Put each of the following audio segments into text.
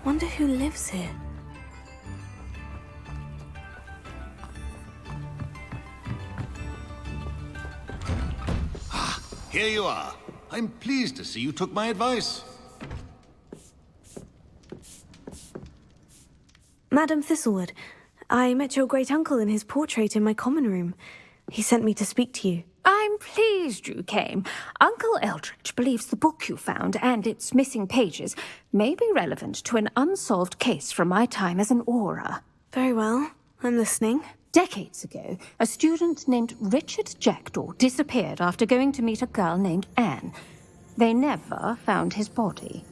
Wonder who lives here. Here you are. I'm pleased to see you took my advice. Madam Thistlewood, I met your great-uncle in his portrait in my common room. He sent me to speak to you. I'm pleased you came. Uncle Eldridge believes the book you found and its missing pages may be relevant to an unsolved case from my time as an aura. Very well. I'm listening. Decades ago, a student named Richard Jackdaw disappeared after going to meet a girl named Anne. They never found his body.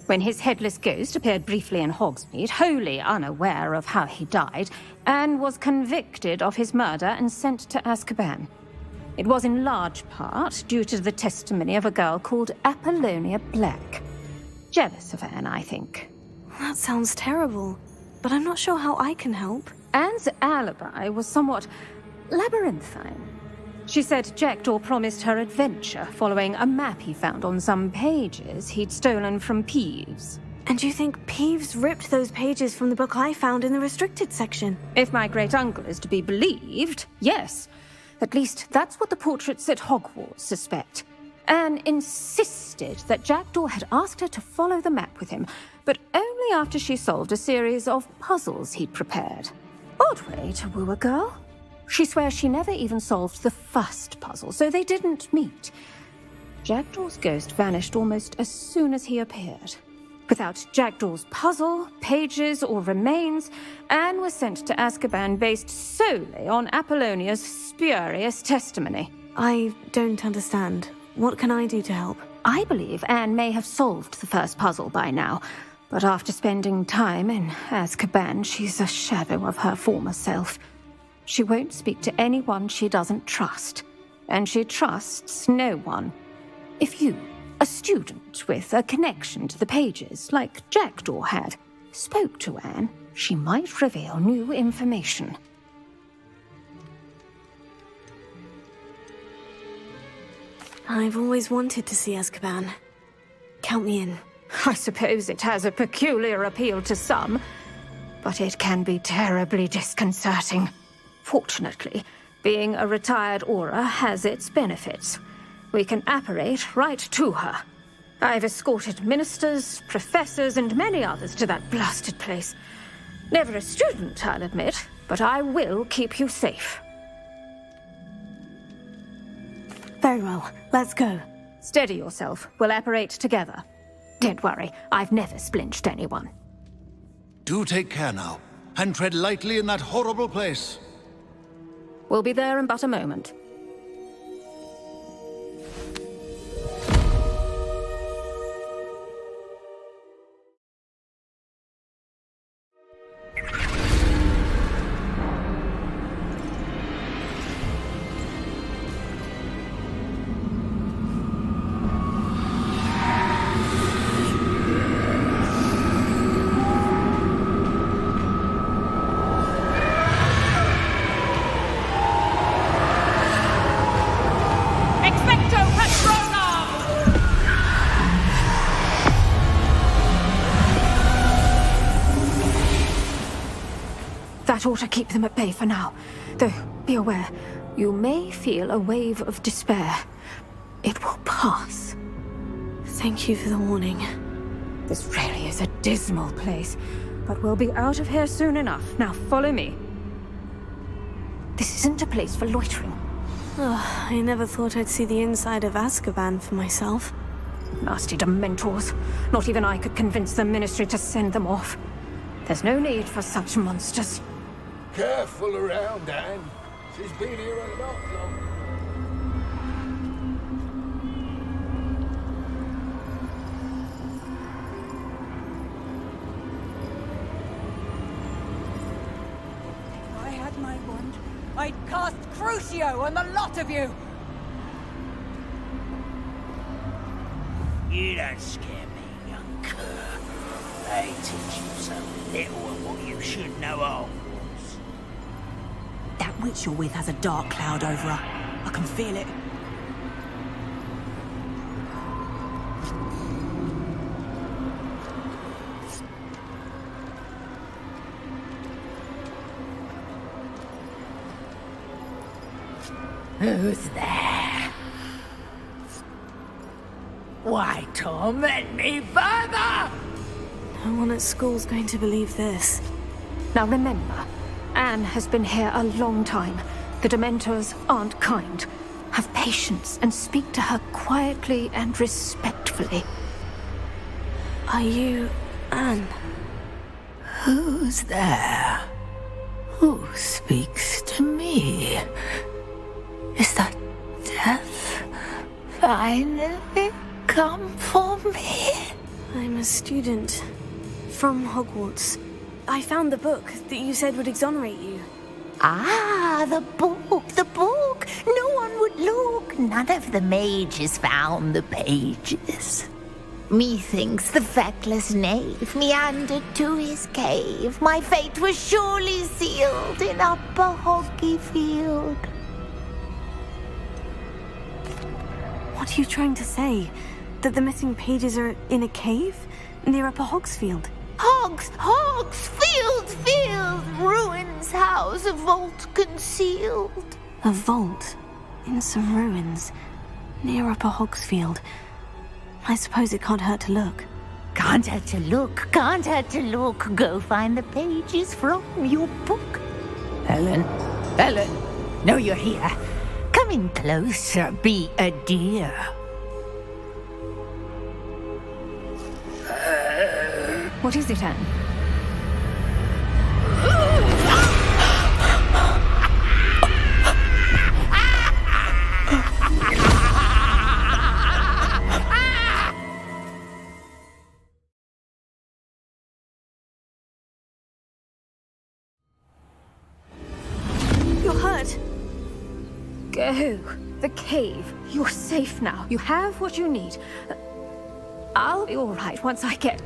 When his headless ghost appeared briefly in Hogsmeade, wholly unaware of how he died, Anne was convicted of his murder and sent to Azkaban. It was in large part due to the testimony of a girl called Apollonia Black. Jealous of Anne, I think. That sounds terrible, but I'm not sure how I can help. Anne's alibi was somewhat labyrinthine. She said Jackdaw promised her adventure following a map he found on some pages he'd stolen from Peeves. And you think Peeves ripped those pages from the book I found in the restricted section? If my great-uncle is to be believed, yes. At least that's what the portraits at Hogwarts suspect. Anne insisted that Jackdaw had asked her to follow the map with him, but only after she solved a series of puzzles he'd prepared. Odd way to woo a girl. She swears she never even solved the first puzzle, so they didn't meet. Jackdaw's ghost vanished almost as soon as he appeared. Without Jackdaw's puzzle, pages, or remains, Anne was sent to Azkaban based solely on Apollonia's spurious testimony. I don't understand. What can I do to help? I believe Anne may have solved the first puzzle by now, but after spending time in Azkaban, she's a shadow of her former self. She won't speak to anyone she doesn't trust, and she trusts no one. If you, a student with a connection to the pages, like Jackdaw had, spoke to Anne, she might reveal new information. I've always wanted to see Azkaban. Count me in. I suppose it has a peculiar appeal to some, but it can be terribly disconcerting. Fortunately, being a retired aura has its benefits. We can apparate right to her. I've escorted ministers, professors, and many others to that blasted place. Never a student, I'll admit, but I will keep you safe. Very well. Let's go. Steady yourself. We'll apparate together. Don't worry, I've never splinched anyone. Do take care now, and tread lightly in that horrible place. We'll be there in but a moment. That ought to keep them at bay for now. Though, be aware, you may feel a wave of despair. It will pass. Thank you for the warning. This really is a dismal place, but we'll be out of here soon enough. Now follow me. This isn't a place for loitering. Oh, I never thought I'd see the inside of Azkaban for myself. Nasty Dementors. Not even I could convince the Ministry to send them off. There's no need for such monsters. Careful around, Anne. She's been here a lot longer. If I had my wand, I'd cast Crucio on the lot of you! You don't scare me, young cur. They teach you so little of what you should know of. That witch you're with has a dark cloud over her. I can feel it. Who's there? Why torment me further? No one at school's going to believe this. Now remember, Anne has been here a long time. The Dementors aren't kind. Have patience and speak to her quietly and respectfully. Are you Anne? Who's there? Who speaks to me? Is that death finally come for me? I'm a student from Hogwarts. I found the book that you said would exonerate you. Ah, the book, the book. No one would look. None of the mages found the pages. Methinks the feckless knave meandered to his cave. My fate was surely sealed in Upper Hoggyfield. What are you trying to say? That the missing pages are in a cave near Upper Hogsfield? Field, ruins house, a vault concealed. A vault in some ruins near Upper Hogsfield. I suppose it can't hurt to look. Can't hurt to look. Go find the pages from your book. Helen, know you're here. Come in closer, be a dear. What is it, Anne? You're hurt. Go. The cave. You're safe now. You have what you need. I'll be all right once I get...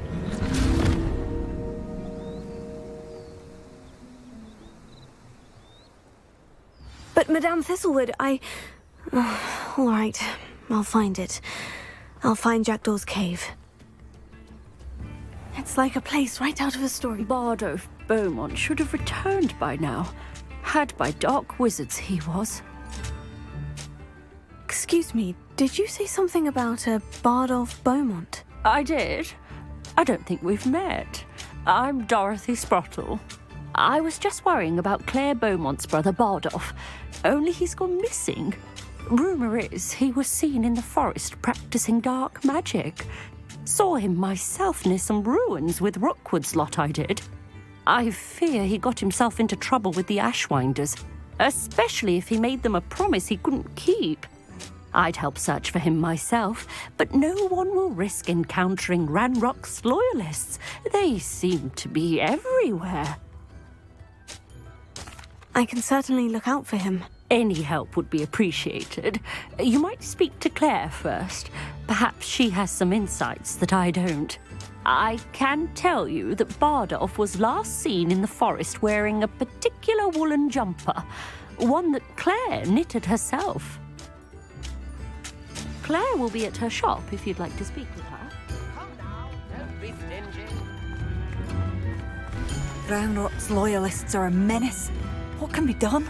But Madame Thistlewood, all right, I'll find it. I'll find Jackdaw's cave. It's like a place right out of a story. Bardolph Beaumont should have returned by now. Had by dark wizards he was. Excuse me, did you say something about a Bardolph Beaumont? I did. I don't think we've met. I'm Dorothy Sprottle. I was just worrying about Claire Beaumont's brother Bardolph, only he's gone missing. Rumour is he was seen in the forest practicing dark magic. Saw him myself near some ruins with Rookwood's lot I did. I fear he got himself into trouble with the Ashwinders, especially if he made them a promise he couldn't keep. I'd help search for him myself, but no one will risk encountering Ranrock's loyalists. They seem to be everywhere. I can certainly look out for him. Any help would be appreciated. You might speak to Claire first. Perhaps she has some insights that I don't. I can tell you that Bardolph was last seen in the forest wearing a particular woolen jumper, one that Claire knitted herself. Claire will be at her shop if you'd like to speak with her. Come now, don't be stingy. Ranrock's loyalists are a menace. What can be done?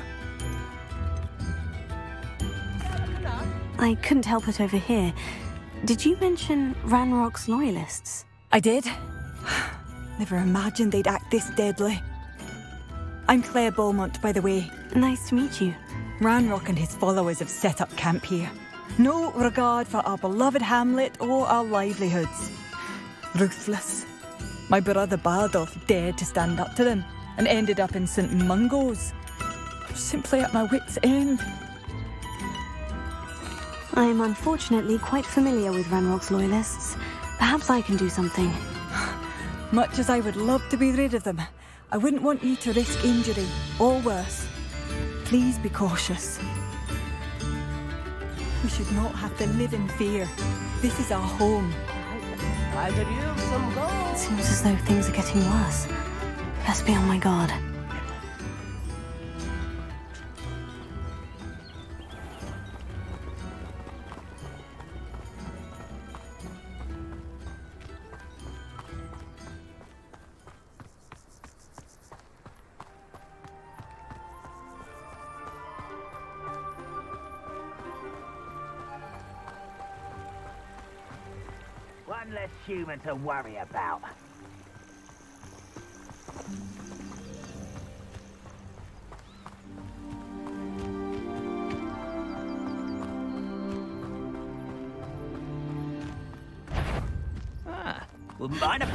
I couldn't help it over here. Did you mention Ranrock's loyalists? I did. Never imagined they'd act this deadly. I'm Claire Beaumont, by the way. Nice to meet you. Ranrock and his followers have set up camp here. No regard for our beloved hamlet or our livelihoods. Ruthless. My brother Bardolph dared to stand up to them and ended up in St. Mungo's. I'm simply at my wit's end. I am unfortunately quite familiar with Ranrock's loyalists. Perhaps I can do something. Much as I would love to be rid of them, I wouldn't want you to risk injury, or worse. Please be cautious. We should not have to live in fear. This is our home. I could use some gold. It seems as though things are getting worse. Best be on my guard. One less human to worry about. Wouldn't mind a...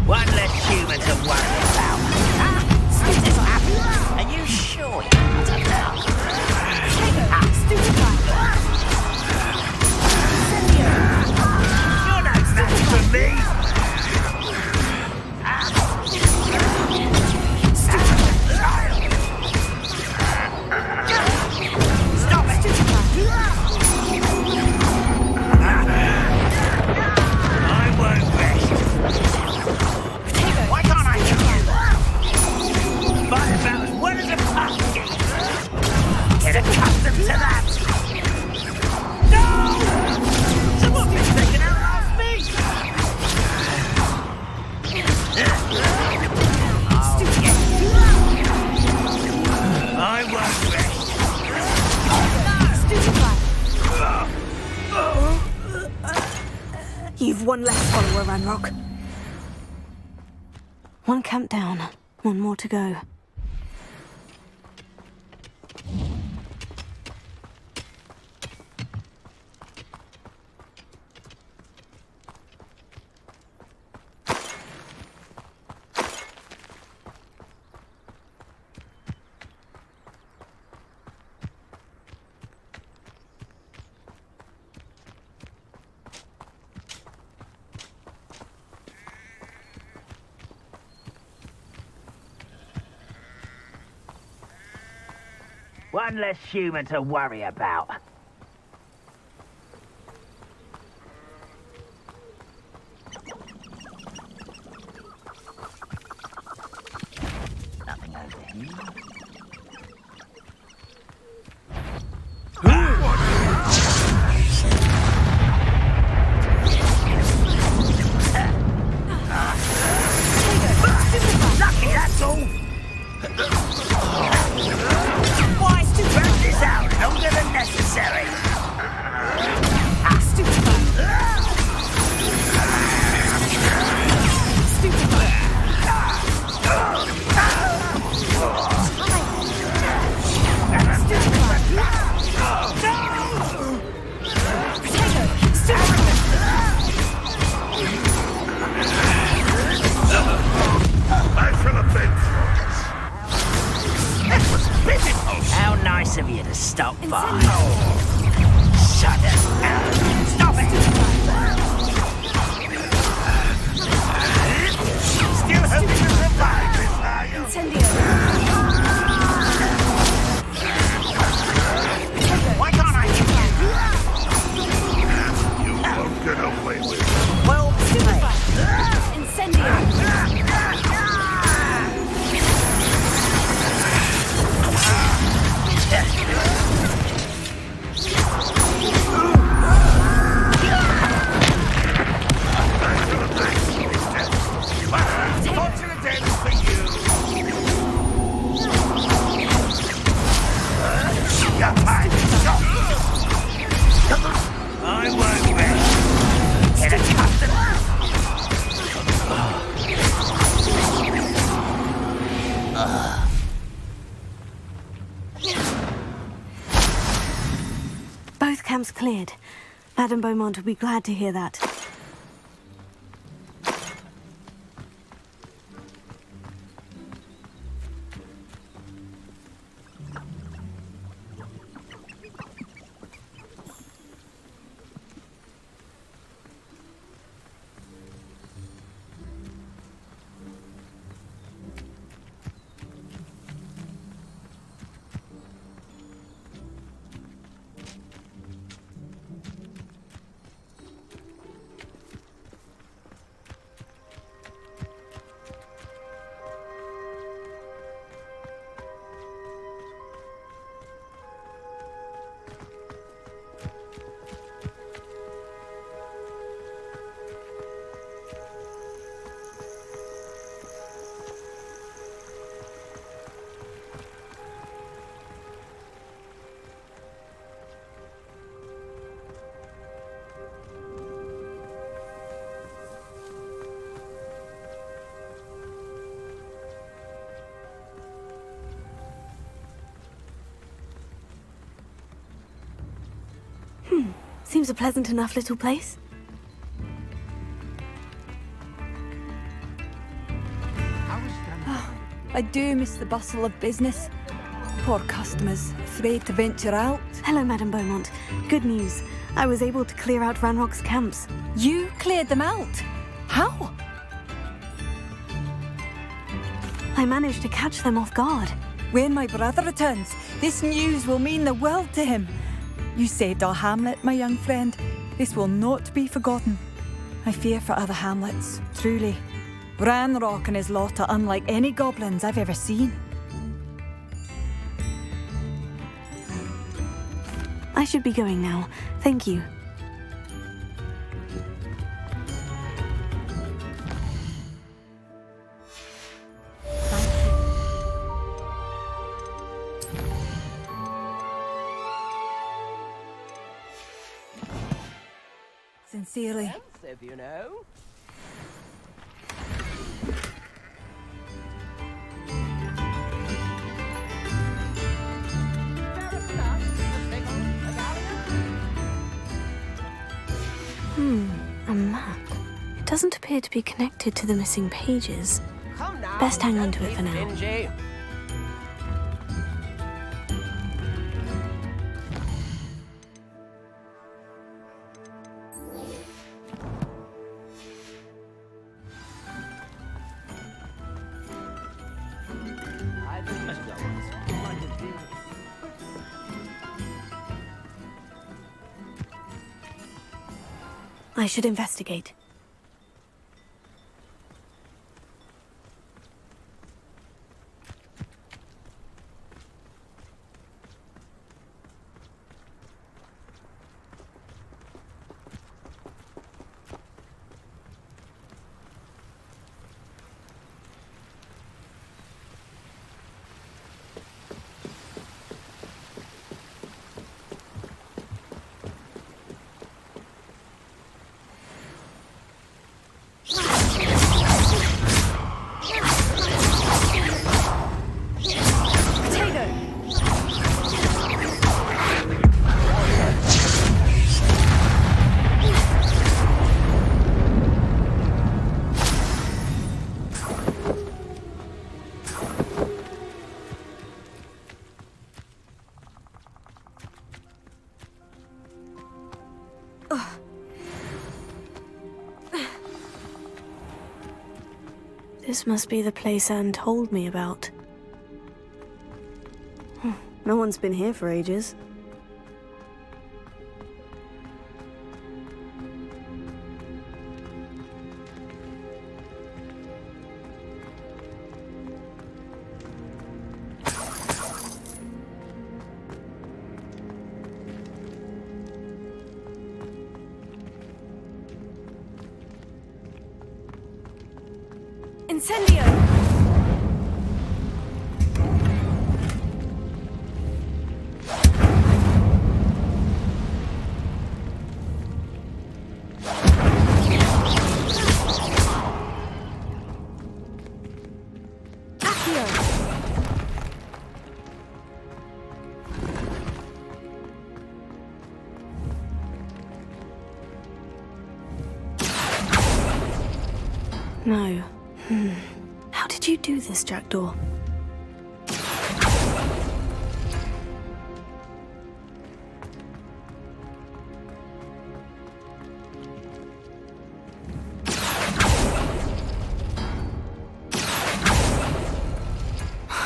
One less human to worry about. Are you sure you're not enough? You're no match for me! Stop it! I won't rest. Why can't I get you? Fight about as well as a pumpkin. Get accustomed to that. No! Someone's been taken out last me. I won't rest. You've one less follower, Ranrock. One camp down, one more to go. One less human to worry about. Nothing over here. Lucky, that's all. Drag this out longer than necessary. How nice of you to stop by. Shut it. Stop it! Still hoping to survive this, are you? Why can't I hit you? You won't get away with it. Well, Incendio! I won't rest. Get accustomed. Both camps cleared. Madame Beaumont will be glad to hear that. Seems a pleasant enough little place. I do miss the bustle of business. Poor customers, afraid to venture out. Hello, Madame Beaumont. Good news. I was able to clear out Ranrock's camps. You cleared them out? How? I managed to catch them off guard. When my brother returns, this news will mean the world to him. You saved our hamlet, my young friend. This will not be forgotten. I fear for other hamlets, truly. Ranrock and his lot are unlike any goblins I've ever seen. I should be going now. Thank you. Sincerely. If you know. A map. It doesn't appear to be connected to the missing pages. Best hang on to it for now. I should investigate. This must be the place Anne told me about. No one's been here for ages. Incendio! No. How did you do this, Jackdaw?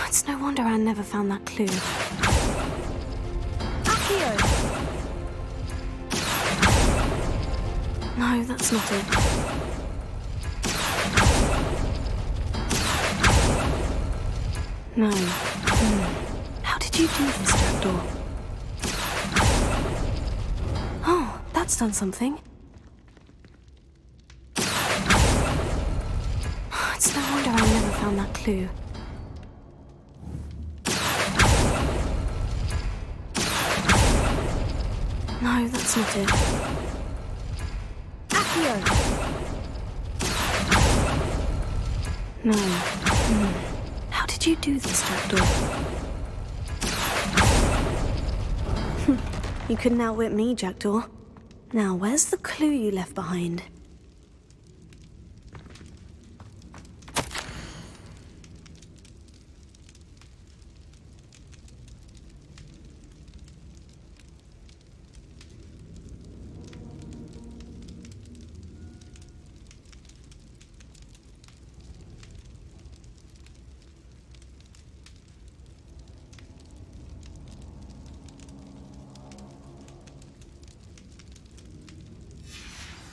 It's no wonder Anne never found that clue. No, that's not it. No. How did you do this, Jackdaw? Oh, that's done something. It's no wonder I never found that clue. No, that's not it. No. How did you do this, Jackdaw? You couldn't outwit me, Jackdaw. Now, where's the clue you left behind?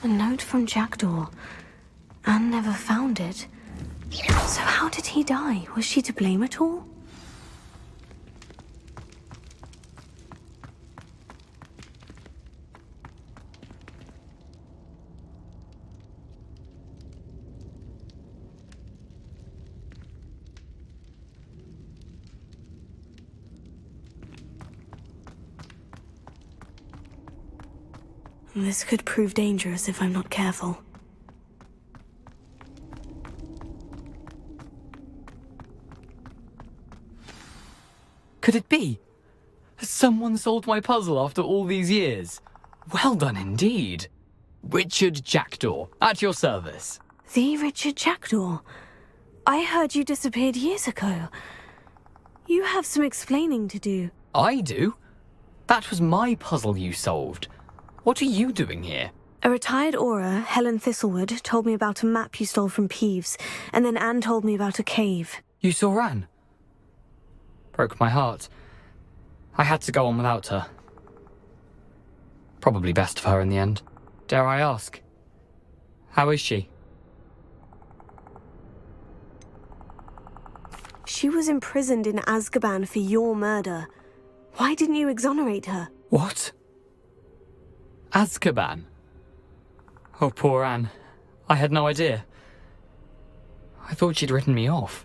A note from Jackdaw. Anne never found it. So how did he die? Was she to blame at all? This could prove dangerous if I'm not careful. Could it be? Has someone solved my puzzle after all these years? Well done indeed. Richard Jackdaw, at your service. The Richard Jackdaw? I heard you disappeared years ago. You have some explaining to do. I do? That was my puzzle you solved. What are you doing here? A retired Aura, Helen Thistlewood, told me about a map you stole from Peeves, and then Anne told me about a cave. You saw Anne? Broke my heart. I had to go on without her. Probably best for her in the end. Dare I ask? How is she? She was imprisoned in Azkaban for your murder. Why didn't you exonerate her? What? Azkaban? Oh, poor Anne. I had no idea. I thought she'd written me off.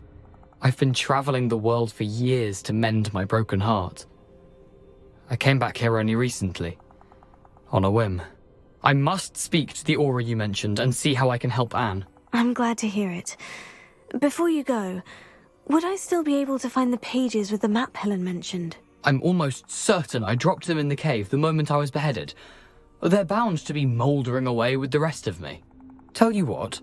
I've been travelling the world for years to mend my broken heart. I came back here only recently, on a whim. I must speak to the Aura you mentioned and see how I can help Anne. I'm glad to hear it. Before you go, would I still be able to find the pages with the map Helen mentioned? I'm almost certain I dropped them in the cave the moment I was beheaded. They're bound to be mouldering away with the rest of me. Tell you what,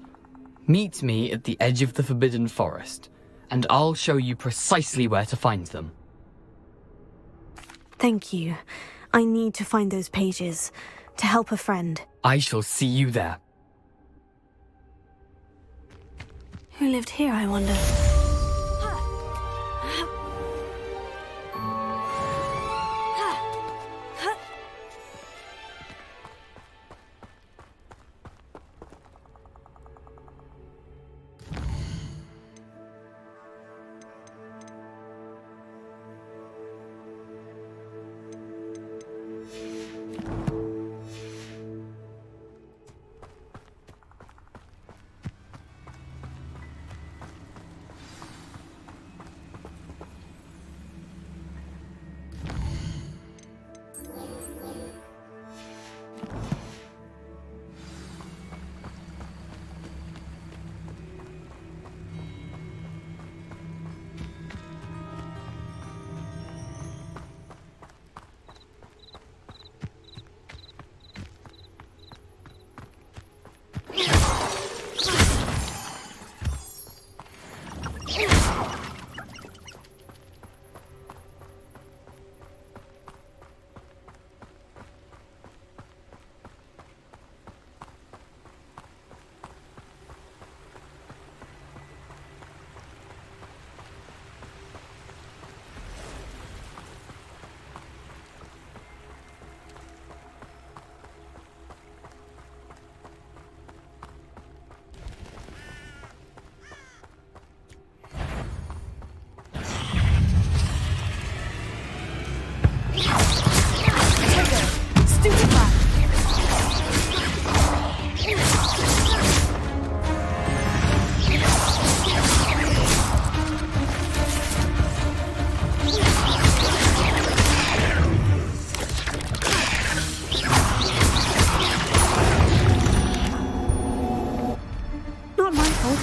meet me at the edge of the Forbidden Forest, and I'll show you precisely where to find them. Thank you. I need to find those pages, to help a friend. I shall see you there. Who lived here, I wonder?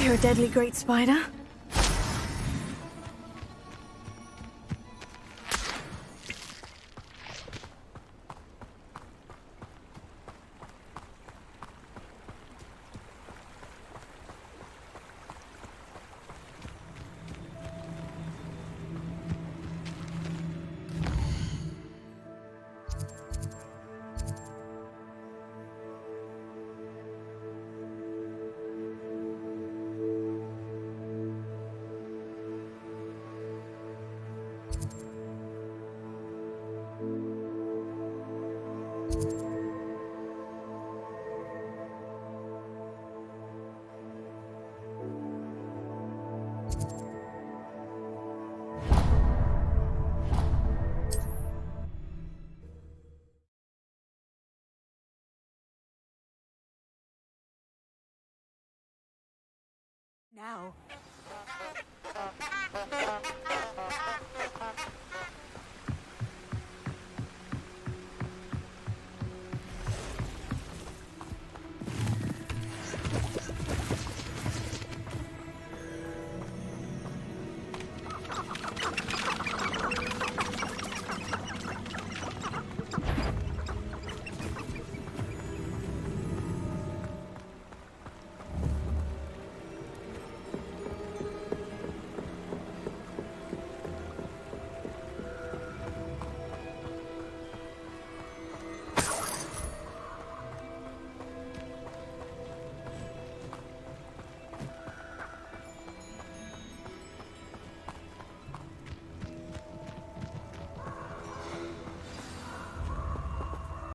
You're a deadly great spider. now.